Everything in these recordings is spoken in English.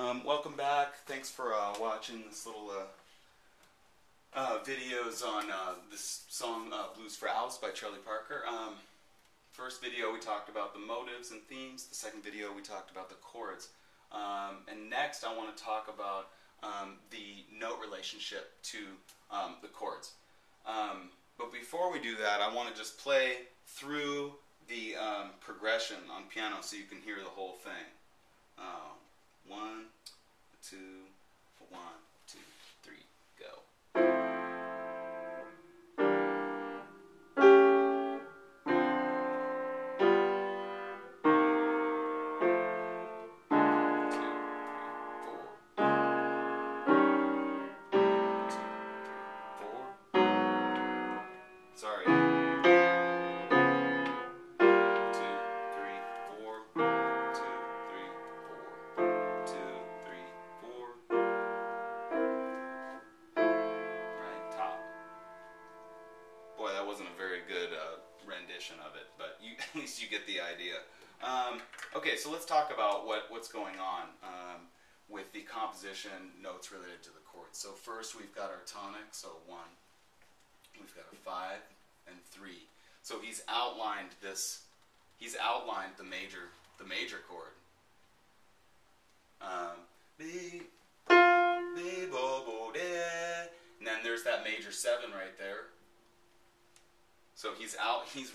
Welcome back. Thanks for watching this little videos on this song Blues for Alice by Charlie Parker. First video we talked about the motives and themes. The second video we talked about the chords. And next I want to talk about the note relationship to the chords. But before we do that, I want to just play through the progression on piano so you can hear the whole thing. 1, 2, 1, 2, 3, go. Sorry. 2, 3, 4. 2, 3, 4. 2, 3, 4. Right, top. Boy, that wasn't a very good rendition of it, but at least you get the idea. Okay, so let's talk about what's going on with the composition notes related to the chords. So first we've got our tonic, so 1. We've got a 5 and 3. So he's outlined this. He's outlined the major chord. B, bo, bo, de. And then there's that major 7 right there. So he's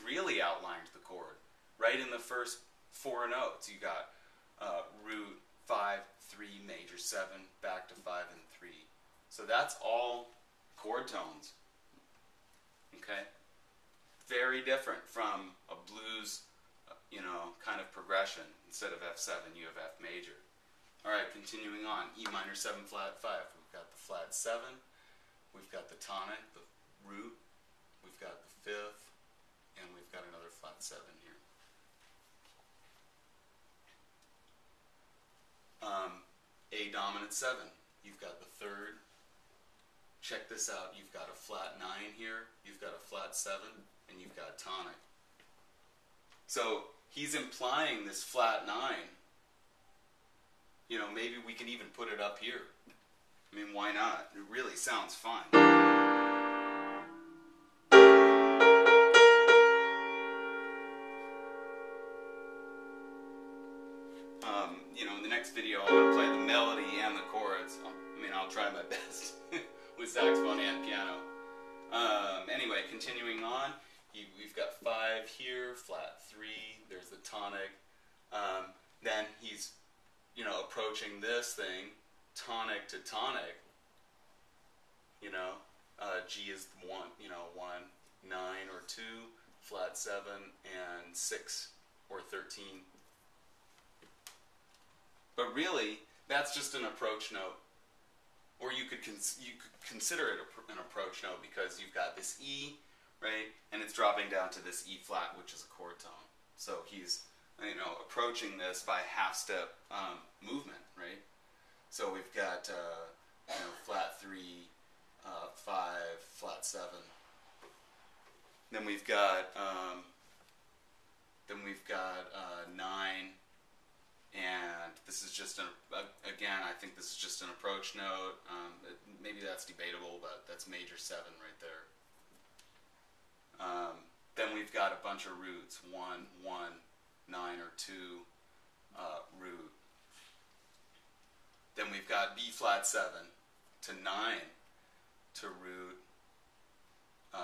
really outlined the chord right in the first 4 notes. You got root 5, 3, major 7, back to 5 and 3. So that's all chord tones. Okay, very different from a blues, kind of progression. Instead of F7, you have F major. All right, continuing on, E minor 7 flat 5. We've got the flat 7. We've got the tonic, the root. We've got the 5th, and we've got another flat 7 here. A dominant 7. You've got the 3rd. Check this out, you've got a flat 9 here, you've got a flat 7, and you've got tonic. So he's implying this flat 9. Maybe we can even put it up here. I mean, why not? It really sounds fun. In the next video I'm going to play the melody and the chords. I'll try my best. With saxophone and piano. Anyway, continuing on, we've got 5 here, flat 3, there's the tonic. Then he's, approaching this thing, tonic to tonic. G is 1, 1, 9 or 2, flat 7, and 6 or 13. But really, that's just an approach note. Or you could consider it an approach note because you've got this E, right, and it's dropping down to this E flat, which is a chord tone. So he's, approaching this by half-step movement, right? So we've got, flat 3, 5, flat 7. Then we've got 9. And this is just again, I think this is just an approach note. Maybe that's debatable, but that's major 7 right there. Then we've got a bunch of roots. 1, 1, 9 or 2, root. Then we've got B flat 7 to 9 to root. 5,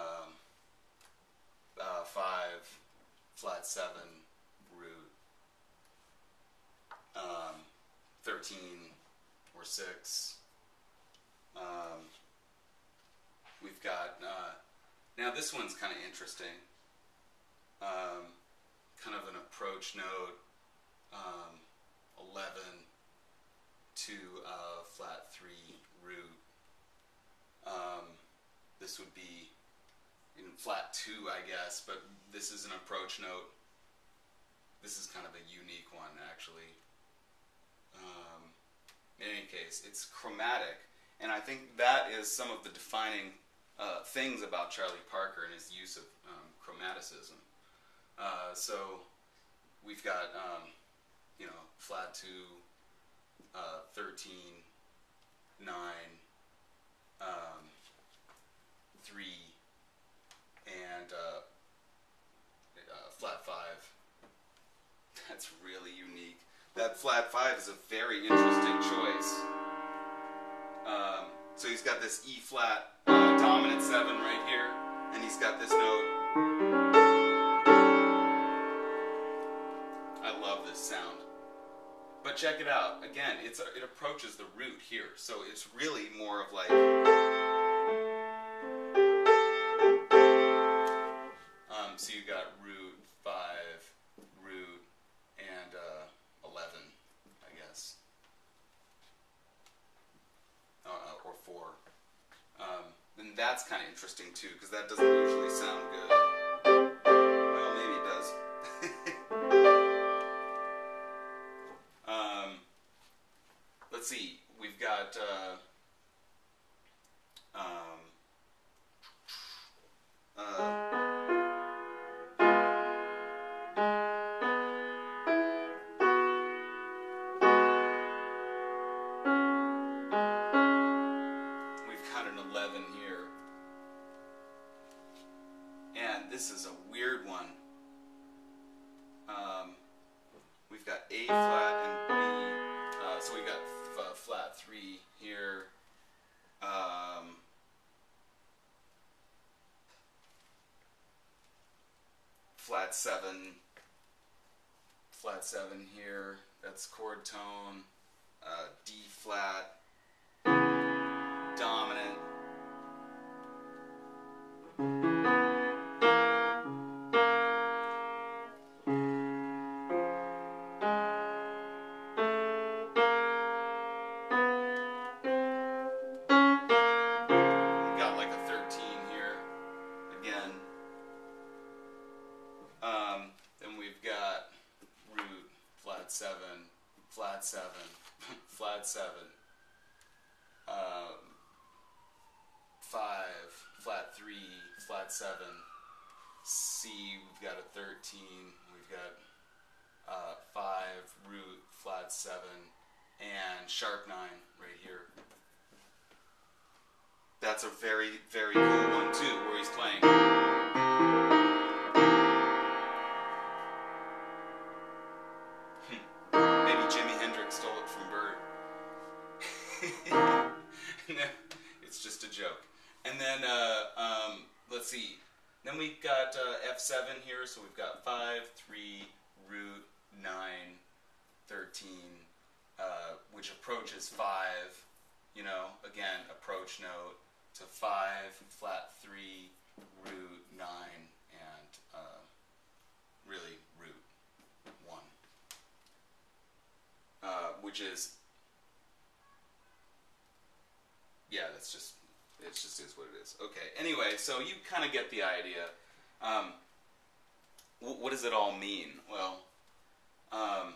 flat 7, root. 13 or 6. We've got, now this one's kind of interesting. Kind of an approach note, 11 to flat 3 root. This would be in flat 2, I guess, but this is an approach note. This is kind of a unique one, actually. In any case, it's chromatic, and I think that is some of the defining things about Charlie Parker and his use of chromaticism. So we've got, flat 2, 13, flat 5 is a very interesting choice. So he's got this E flat dominant 7 right here, and he's got this note. I love this sound. But check it out. Again, it approaches the root here, so it's really more of like. So you got root 5, root, and 11, I guess. Or 4. And that's kind of interesting too, because that doesn't usually sound good. Well, maybe it does. Let's see. We've got an 11 here, and this is a weird one. We've got A flat and B, so we got flat 3 here. Flat 7 here. That's chord tone. D flat. Dominant. We got like a 13 here again. Then we've got root, flat 7, flat 7, flat 7. 5, flat 3, flat 7, C, we've got a 13, we've got 5, root, flat 7, and sharp 9 right here. That's a very, very cool one too, where he's playing. Maybe Jimi Hendrix stole it from Bird. No, it's just a joke. And then, let's see. Then we've got F7 here, so we've got 5, 3, root, 9, 13, which approaches 5, you know, again, approach note to 5, flat 3, root, 9, and really root 1. Which is, yeah, that's just, it just is what it is. Okay, anyway, so you kind of get the idea. What does it all mean? Well, I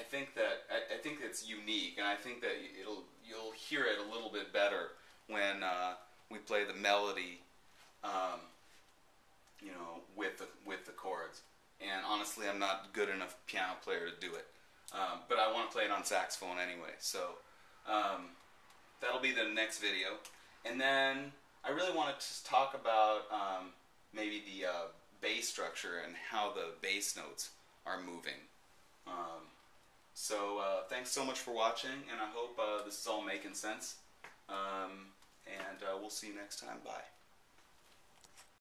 think that I think it's unique, and I think that you'll hear it a little bit better when we play the melody, you know, with the chords. And honestly, I'm not good enough piano player to do it, but I want to play it on saxophone anyway. So that'll be the next video, and then I really want to just talk about maybe the bass structure and how the bass notes are moving. So thanks so much for watching, and I hope this is all making sense. And we'll see you next time. Bye.